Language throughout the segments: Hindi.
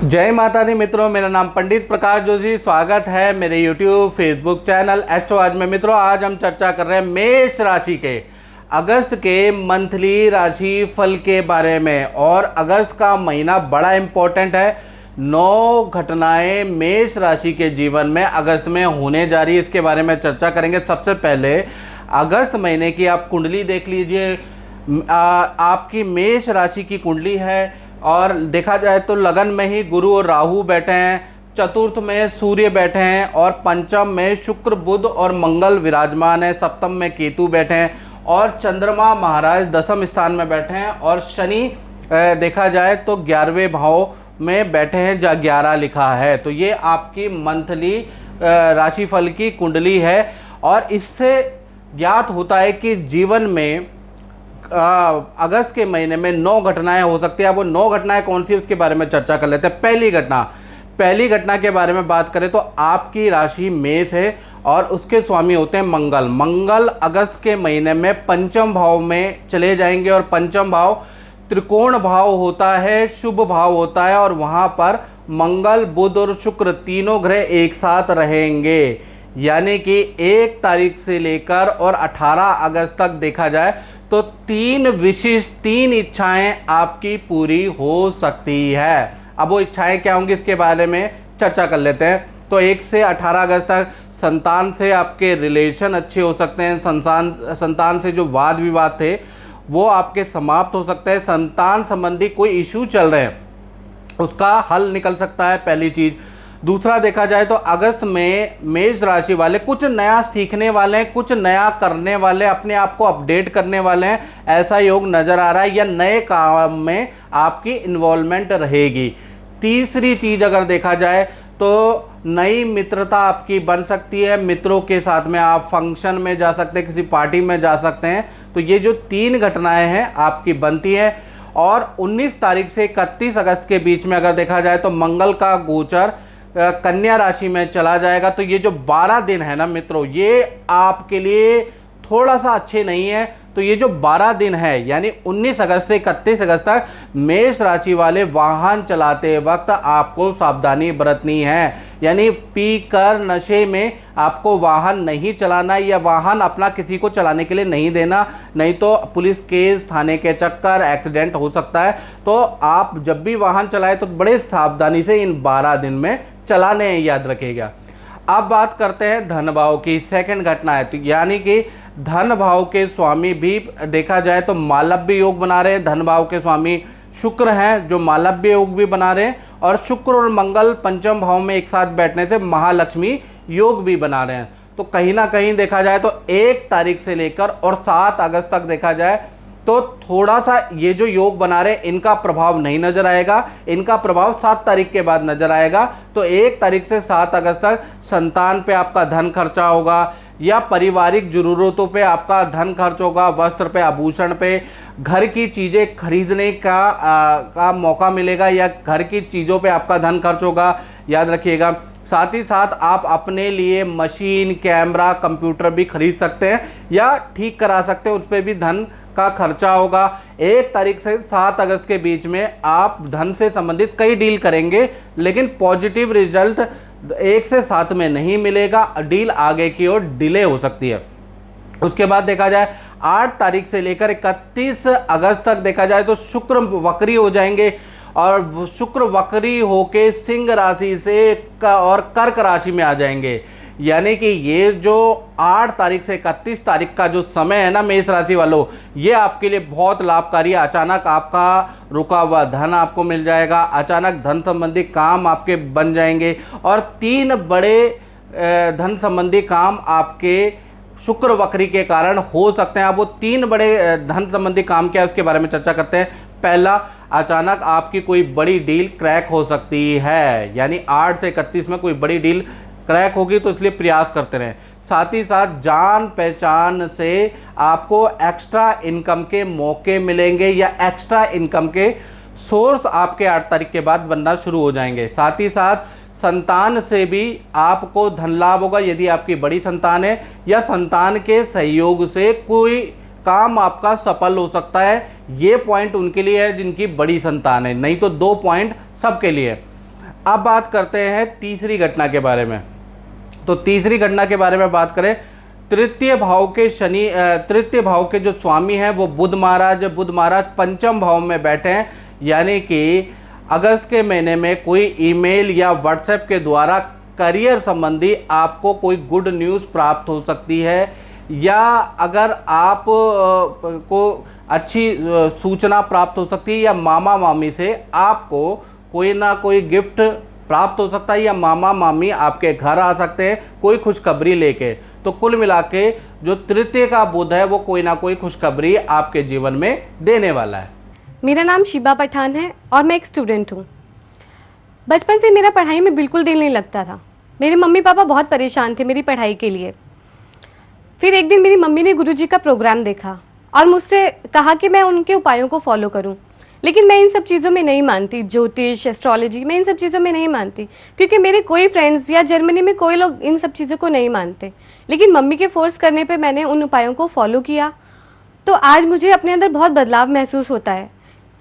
जय माता दी मित्रों, मेरा नाम पंडित प्रकाश जोशी। स्वागत है मेरे YouTube फेसबुक चैनल एस्ट्रो आज में। मित्रों, आज हम चर्चा कर रहे हैं मेष राशि के अगस्त के मंथली राशि फल के बारे में। और अगस्त का महीना बड़ा इम्पोर्टेंट है। 9 घटनाएं मेष राशि के जीवन में अगस्त में होने जा रही है, इसके बारे में चर्चा करेंगे। सबसे पहले अगस्त महीने की आप कुंडली देख लीजिए। आपकी मेष राशि की कुंडली है और देखा जाए तो लगन में ही गुरु और राहु बैठे हैं, चतुर्थ में सूर्य बैठे हैं और पंचम में शुक्र बुध और मंगल विराजमान है, सप्तम में केतु बैठे हैं और चंद्रमा महाराज दसम स्थान में बैठे हैं और शनि देखा जाए तो 11वें भाव में बैठे हैं, जहाँ 11 लिखा है। तो ये आपकी मंथली राशिफल की कुंडली है और इससे ज्ञात होता है कि जीवन में अगस्त के महीने में 9 घटनाएं हो सकती है। अब वो 9 घटनाएं कौन सी, उसके बारे में चर्चा कर लेते हैं। पहली घटना के बारे में बात करें तो आपकी राशि मेष है और उसके स्वामी होते हैं मंगल। मंगल अगस्त के महीने में पंचम भाव में चले जाएंगे और पंचम भाव त्रिकोण भाव होता है, शुभ भाव होता है और वहाँ पर मंगल बुध और शुक्र तीनों ग्रह एक साथ रहेंगे। यानी कि 1 तारीख से लेकर और 18 अगस्त तक देखा जाए तो 3 इच्छाएं आपकी पूरी हो सकती है। अब वो इच्छाएं क्या होंगी, इसके बारे में चर्चा कर लेते हैं। तो 1 से 18 अगस्त तक संतान से आपके रिलेशन अच्छे हो सकते हैं। संतान से जो वाद विवाद थे वो आपके समाप्त हो सकते हैं। संतान संबंधी कोई इशू चल रहे हैं उसका हल निकल सकता है, पहली चीज़। दूसरा देखा जाए तो अगस्त में मेष राशि वाले कुछ नया सीखने वाले हैं, कुछ नया करने वाले, अपने आप को अपडेट करने वाले हैं, ऐसा योग नज़र आ रहा है। या नए काम में आपकी इन्वॉल्वमेंट रहेगी। तीसरी चीज़ अगर देखा जाए तो नई मित्रता आपकी बन सकती है। मित्रों के साथ में आप फंक्शन में जा सकते हैं, किसी पार्टी में जा सकते हैं। तो ये जो 3 घटनाएं हैं आपकी बनती हैं। और 19 तारीख से 31 अगस्त के बीच में अगर देखा जाए तो मंगल का गोचर कन्या राशि में चला जाएगा। तो ये जो 12 दिन है ना मित्रों, ये आपके लिए थोड़ा सा अच्छे नहीं है। तो ये जो 12 दिन है यानी 19 अगस्त से 31 अगस्त तक मेष राशि वाले वाहन चलाते वक्त आपको सावधानी बरतनी है। यानी पीकर नशे में आपको वाहन नहीं चलाना या वाहन अपना किसी को चलाने के लिए नहीं देना, नहीं तो पुलिस केस, थाने के चक्कर, एक्सीडेंट हो सकता है। तो आप जब भी वाहन चलाए तो बड़े सावधानी से इन 12 दिन में चलाने, याद रखिएगा। अब बात करते हैं धन भाव की। सेकंड घटना है तो यानी कि धन भाव के स्वामी भी देखा जाए तो मालव्य योग बना रहे हैं। धन भाव के स्वामी शुक्र हैं जो मालव्य योग भी बना रहे हैं और शुक्र और मंगल पंचम भाव में एक साथ बैठने से महालक्ष्मी योग भी बना रहे हैं। तो कहीं ना कहीं देखा जाए तो 1 तारीख से लेकर और 7 अगस्त तक देखा जाए तो थोड़ा सा ये जो योग बना रहे इनका प्रभाव नहीं नजर आएगा। इनका प्रभाव 7 तारीख के बाद नजर आएगा। तो 1 तारीख से 7 अगस्त तक संतान पे आपका धन खर्चा होगा या पारिवारिक जरूरतों पे आपका धन खर्च होगा, वस्त्र पे, आभूषण पे, घर की चीज़ें खरीदने का मौका मिलेगा या घर की चीज़ों पे आपका धन खर्च होगा, याद रखिएगा। साथ ही साथ आप अपने लिए मशीन, कैमरा, कंप्यूटर भी खरीद सकते हैं या ठीक करा सकते हैं, उस पर भी धन का खर्चा होगा। 1 तारीख से 7 अगस्त के बीच में आप धन से संबंधित कई डील करेंगे, लेकिन पॉजिटिव रिजल्ट 1 से 7 में नहीं मिलेगा। डील आगे की ओर डिले हो सकती है। उसके बाद देखा जाए 8 तारीख से लेकर 31 अगस्त तक देखा जाए तो शुक्र वक्री हो जाएंगे और शुक्र वक्री होके सिंह राशि से और कर्क राशि में आ जाएंगे। यानी कि ये जो 8 तारीख से 31 तारीख का जो समय है ना मेष राशि वालों, ये आपके लिए बहुत लाभकारी है। अचानक आपका रुका हुआ धन आपको मिल जाएगा, अचानक धन संबंधी काम आपके बन जाएंगे और 3 बड़े धन संबंधी काम आपके शुक्र वक्री के कारण हो सकते हैं। अब वो 3 बड़े धन संबंधी काम क्या है उसके बारे में चर्चा करते हैं। पहला, अचानक आपकी कोई बड़ी डील क्रैक हो सकती है। यानी 8 से 31 में कोई बड़ी डील क्रैक होगी, तो इसलिए प्रयास करते रहें। साथ ही साथ जान पहचान से आपको एक्स्ट्रा इनकम के मौके मिलेंगे या एक्स्ट्रा इनकम के सोर्स आपके 8 तारीख के बाद बनना शुरू हो जाएंगे। साथ ही साथ संतान से भी आपको धन लाभ होगा यदि आपकी बड़ी संतान है, या संतान के सहयोग से कोई काम आपका सफल हो सकता है। ये पॉइंट उनके लिए है जिनकी बड़ी संतान है, नहीं तो 2 पॉइंट सबके लिए है। अब बात करते हैं तीसरी घटना के बारे में। तो तीसरी घटना के बारे में बात करें, तृतीय भाव के जो स्वामी हैं वो बुध महाराज पंचम भाव में बैठे हैं, यानी कि अगस्त के महीने में कोई ईमेल या व्हाट्सएप के द्वारा करियर संबंधी आपको कोई गुड न्यूज़ प्राप्त हो सकती है, या अगर आप को अच्छी सूचना प्राप्त हो सकती है, या मामा मामी से आपको कोई ना कोई गिफ्ट प्राप्त हो सकता है, या मामा मामी आपके घर आ सकते हैं कोई खुशखबरी लेके। तो कुल मिला के जो तृतीय का बुध है वो कोई ना कोई खुशखबरी आपके जीवन में देने वाला है। मेरा नाम शिबा पठान है और मैं एक स्टूडेंट हूँ। बचपन से मेरा पढ़ाई में बिल्कुल दिल नहीं लगता था। मेरे मम्मी पापा बहुत परेशान थे मेरी पढ़ाई के लिए। फिर एक दिन मेरी मम्मी ने गुरुजी का प्रोग्राम देखा और मुझसे कहा कि मैं उनके उपायों को फॉलो करूं, लेकिन मैं इन सब चीज़ों में नहीं मानती। ज्योतिष, एस्ट्रोलॉजी, मैं इन सब चीज़ों में नहीं मानती, क्योंकि मेरे कोई फ्रेंड्स या जर्मनी में कोई लोग इन सब चीज़ों को नहीं मानते। लेकिन मम्मी के फोर्स करने पे मैंने उन उपायों को फॉलो किया, तो आज मुझे अपने अंदर बहुत बदलाव महसूस होता है।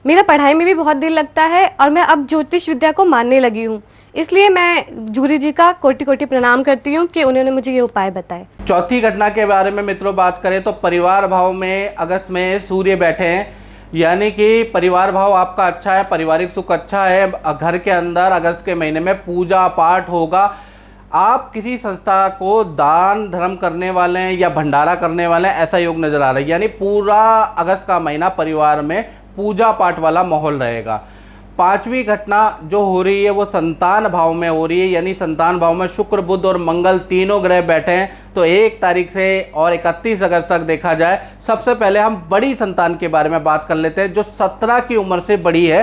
मेरा पढ़ाई में भी बहुत दिल लगता है और मैं अब ज्योतिष विद्या को मानने लगी हूँ। इसलिए मैं गुरुजी का कोटि कोटि प्रणाम करती हूँ कि उन्होंने मुझे ये उपाय बताए। चौथी घटना के बारे में मित्रों बात करें तो परिवार भाव में अगस्त में सूर्य बैठे हैं, यानी कि परिवार भाव आपका अच्छा है, पारिवारिक सुख अच्छा है। घर के अंदर अगस्त के महीने में पूजा पाठ होगा। आप किसी संस्था को दान धर्म करने वाले हैं या भंडारा करने वाले हैं, ऐसा योग नजर आ रहा है। यानी पूरा अगस्त का महीना परिवार में पूजा पाठ वाला माहौल रहेगा। पांचवी घटना जो हो रही है वो संतान भाव में हो रही है, यानी संतान भाव में शुक्र, बुध और मंगल तीनों ग्रह बैठे हैं। तो 1 तारीख से और 31 अगस्त तक देखा जाए, सबसे पहले हम बड़ी संतान के बारे में बात कर लेते हैं। जो 17 की उम्र से बड़ी है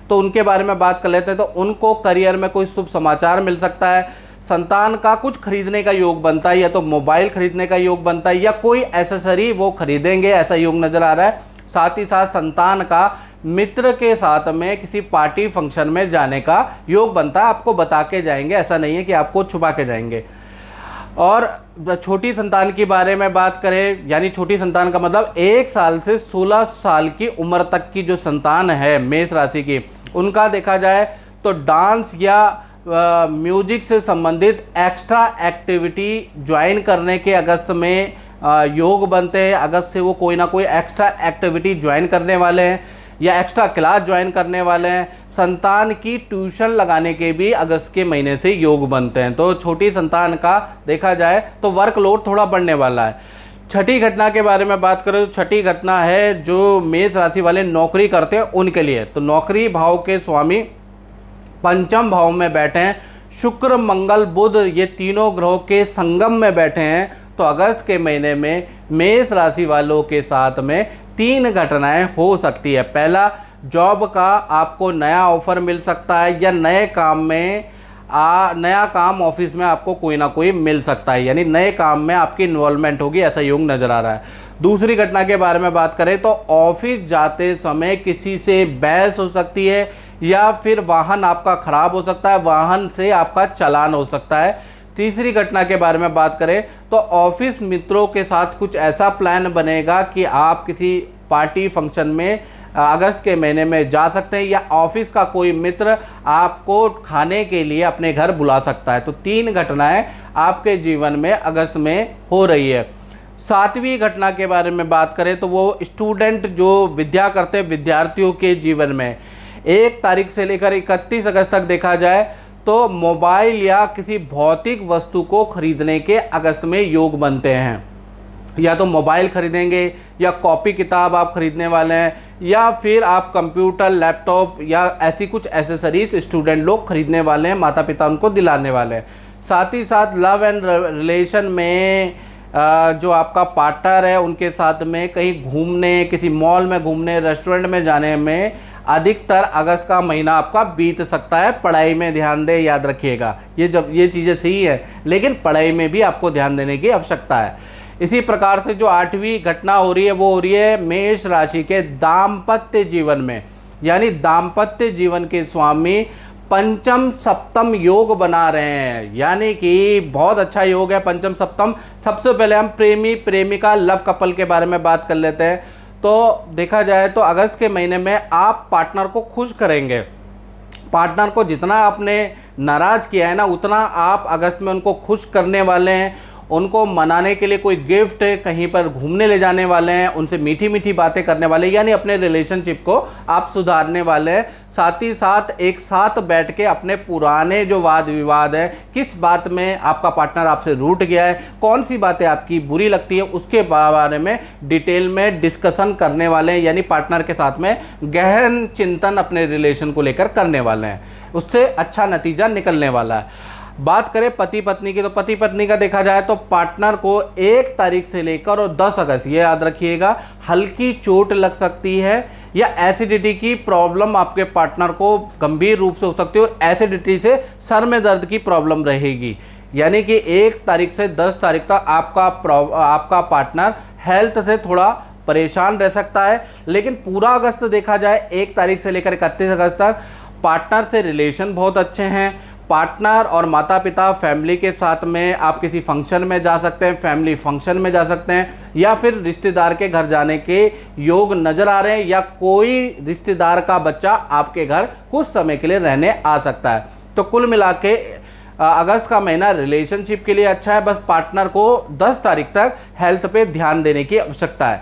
तो उनके बारे में बात कर लेते हैं। तो उनको करियर में कोई शुभ समाचार मिल सकता है। संतान का कुछ खरीदने का योग बनता है, या तो मोबाइल खरीदने का योग बनता है, या कोई एसेसरी वो खरीदेंगे, ऐसा योग नज़र आ रहा है। साथ ही साथ संतान का मित्र के साथ में किसी पार्टी फंक्शन में जाने का योग बनता है। आपको बता के जाएंगे, ऐसा नहीं है कि आपको छुपा के जाएंगे। और छोटी संतान के बारे में बात करें, यानी छोटी संतान का मतलब 1 साल से 16 साल की उम्र तक की जो संतान है मेष राशि की, उनका देखा जाए तो डांस या म्यूजिक से संबंधित एक्स्ट्रा एक्टिविटी ज्वाइन करने के अगस्त में योग बनते हैं। अगस्त से वो कोई ना कोई एक्स्ट्रा एक्टिविटी ज्वाइन करने वाले हैं या एक्स्ट्रा क्लास ज्वाइन करने वाले हैं। संतान की ट्यूशन लगाने के भी अगस्त के महीने से योग बनते हैं। तो छोटी संतान का देखा जाए तो वर्कलोड थोड़ा बढ़ने वाला है। छठी घटना के बारे में बात करें तो छठी घटना है जो मेष राशि वाले नौकरी करते हैं उनके लिए। तो नौकरी भाव के स्वामी पंचम भाव में बैठे हैं। शुक्र, मंगल, बुध ये तीनों ग्रहों के संगम में बैठे हैं। तो अगस्त के महीने में मेष राशि वालों के साथ में 3 घटनाएं हो सकती है। पहला, जॉब का आपको नया ऑफर मिल सकता है, या नए काम में नया काम ऑफिस में आपको कोई ना कोई मिल सकता है, यानी नए काम में आपकी इन्वॉल्वमेंट होगी, ऐसा योग नज़र आ रहा है। दूसरी घटना के बारे में बात करें तो ऑफिस जाते समय किसी से बहस हो सकती है, या फिर वाहन आपका खराब हो सकता है, वाहन से आपका चालान हो सकता है। तीसरी घटना के बारे में बात करें तो ऑफिस मित्रों के साथ कुछ ऐसा प्लान बनेगा कि आप किसी पार्टी फंक्शन में अगस्त के महीने में जा सकते हैं, या ऑफिस का कोई मित्र आपको खाने के लिए अपने घर बुला सकता है। तो 3 घटनाएं आपके जीवन में अगस्त में हो रही है। 7वीं घटना के बारे में बात करें तो वो स्टूडेंट जो विद्या करते हैं विद्यार्थियों के जीवन में 1 तारीख से लेकर 31 अगस्त तक देखा जाए तो मोबाइल या किसी भौतिक वस्तु को खरीदने के अगस्त में योग बनते हैं। या तो मोबाइल खरीदेंगे, या कॉपी किताब आप खरीदने वाले हैं, या फिर आप कंप्यूटर, लैपटॉप या ऐसी कुछ एसेसरीज स्टूडेंट लोग खरीदने वाले हैं, माता पिता उनको दिलाने वाले हैं। साथ ही साथ लव एंड रिलेशन में जो आपका पार्टनर है उनके साथ में कहीं घूमने, किसी मॉल में घूमने, रेस्टोरेंट में जाने में अधिकतर अगस्त का महीना आपका बीत सकता है। पढ़ाई में ध्यान दें, याद रखिएगा। ये चीज़ें सही है, लेकिन पढ़ाई में भी आपको ध्यान देने की आवश्यकता है। इसी प्रकार से जो 8वीं घटना हो रही है वो हो रही है मेष राशि के दाम्पत्य जीवन में, यानी दाम्पत्य जीवन के स्वामी पंचम सप्तम योग बना रहे हैं, यानी कि बहुत अच्छा योग है पंचम सप्तम। सबसे पहले हम प्रेमी प्रेमिका लव कपल के बारे में बात कर लेते हैं। तो देखा जाए तो अगस्त के महीने में आप पार्टनर को खुश करेंगे। पार्टनर को जितना अपने नाराज़ किया है ना, उतना आप अगस्त में उनको खुश करने वाले हैं। उनको मनाने के लिए कोई गिफ्ट, कहीं पर घूमने ले जाने वाले हैं, उनसे मीठी मीठी बातें करने वाले हैं, यानी अपने रिलेशनशिप को आप सुधारने वाले हैं। साथ ही साथ एक साथ बैठ के अपने पुराने जो वाद विवाद है, किस बात में आपका पार्टनर आपसे रूठ गया है, कौन सी बातें आपकी बुरी लगती है, उसके बारे में डिटेल में डिस्कशन करने वाले हैं, यानी पार्टनर के साथ में गहन चिंतन अपने रिलेशन को लेकर करने वाले हैं। उससे अच्छा नतीजा निकलने वाला है। बात करें पति पत्नी की, तो पति पत्नी का देखा जाए तो पार्टनर को 1 तारीख से लेकर और 10 अगस्त, ये याद रखिएगा, हल्की चोट लग सकती है या एसिडिटी की प्रॉब्लम आपके पार्टनर को गंभीर रूप से हो सकती है, और एसिडिटी से सर में दर्द की प्रॉब्लम रहेगी। यानी कि 1 तारीख से 10 तारीख तक आपका पार्टनर हेल्थ से थोड़ा परेशान रह सकता है। लेकिन पूरा अगस्त देखा जाए 1 तारीख से लेकर 31 अगस्त तक पार्टनर से रिलेशन बहुत अच्छे हैं। पार्टनर और माता पिता फैमिली के साथ में आप किसी फंक्शन में जा सकते हैं, फैमिली फंक्शन में जा सकते हैं, या फिर रिश्तेदार के घर जाने के योग नज़र आ रहे हैं, या कोई रिश्तेदार का बच्चा आपके घर कुछ समय के लिए रहने आ सकता है। तो कुल मिला के अगस्त का महीना रिलेशनशिप के लिए अच्छा है। बस पार्टनर को 10 तारीख तक हेल्थ पे ध्यान देने की आवश्यकता है।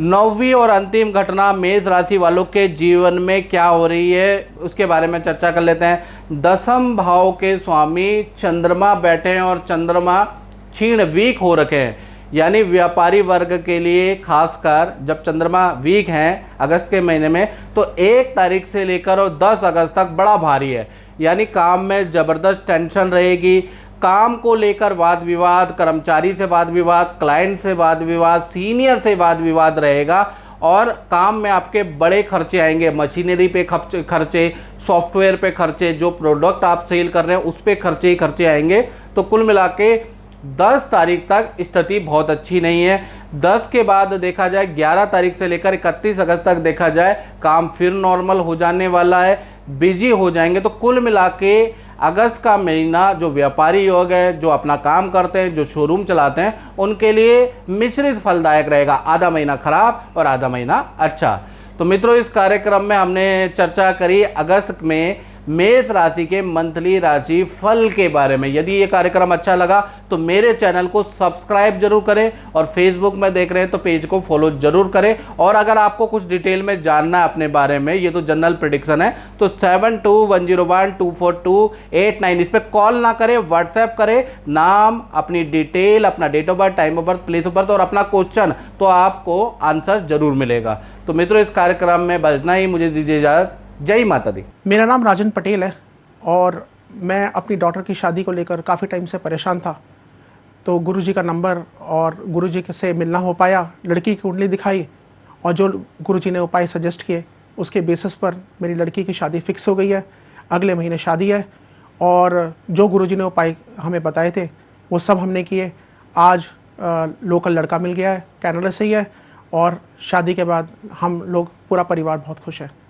9वीं और अंतिम घटना मेष राशि वालों के जीवन में क्या हो रही है, उसके बारे में चर्चा कर लेते हैं। 10वें भाव के स्वामी चंद्रमा बैठे हैं और चंद्रमा क्षीण वीक हो रखे हैं, यानी व्यापारी वर्ग के लिए खासकर जब चंद्रमा वीक हैं अगस्त के महीने में, तो 1 तारीख से लेकर और 10 अगस्त तक बड़ा भारी है। यानी काम में ज़बरदस्त टेंशन रहेगी, काम को लेकर वाद विवाद, कर्मचारी से वाद विवाद, क्लाइंट से वाद विवाद, सीनियर से वाद विवाद रहेगा, और काम में आपके बड़े खर्चे आएंगे, मशीनरी पे खर्चे, सॉफ्टवेयर पे खर्चे, जो प्रोडक्ट आप सेल कर रहे हैं उस पे खर्चे ही खर्चे आएंगे। तो कुल मिला के 10 तारीख तक स्थिति बहुत अच्छी नहीं है। 10 के बाद देखा जाए 11 तारीख से लेकर 31 अगस्त तक देखा जाए काम फिर नॉर्मल हो जाने वाला है, बिजी हो जाएंगे। तो कुल मिला के अगस्त का महीना जो व्यापारी योग है, जो अपना काम करते हैं, जो शोरूम चलाते हैं, उनके लिए मिश्रित फलदायक रहेगा। आधा महीना खराब और आधा महीना अच्छा। तो मित्रों, इस कार्यक्रम में हमने चर्चा करी अगस्त में मेष राशि के मंथली राशि फल के बारे में। यदि ये कार्यक्रम अच्छा लगा तो मेरे चैनल को सब्सक्राइब जरूर करें, और फेसबुक में देख रहे हैं तो पेज को फॉलो जरूर करें। और अगर आपको कुछ डिटेल में जानना है अपने बारे में, ये तो जनरल प्रेडिक्शन है, तो 7210124289 इस पर कॉल ना करें, व्हाट्सएप करें, नाम, अपनी डिटेल, अपना date of birth, time of birth, place of birth और अपना क्वेश्चन, तो आपको आंसर जरूर मिलेगा। तो मित्रों, इस कार्यक्रम में बजना ही, मुझे दीजिए इजाजत। जय माता दी। मेरा नाम राजन पटेल है और मैं अपनी डॉटर की शादी को लेकर काफ़ी टाइम से परेशान था। तो गुरुजी का नंबर और गुरुजी से मिलना हो पाया, लड़की की कुंडली दिखाई और जो गुरुजी ने उपाय सजेस्ट किए उसके बेसिस पर मेरी लड़की की शादी फिक्स हो गई है। अगले महीने शादी है और जो गुरुजी ने उपाय हमें बताए थे वो सब हमने किए। आज लोकल लड़का मिल गया है, कनाडा से ही है, और शादी के बाद हम लोग पूरा परिवार बहुत खुश है।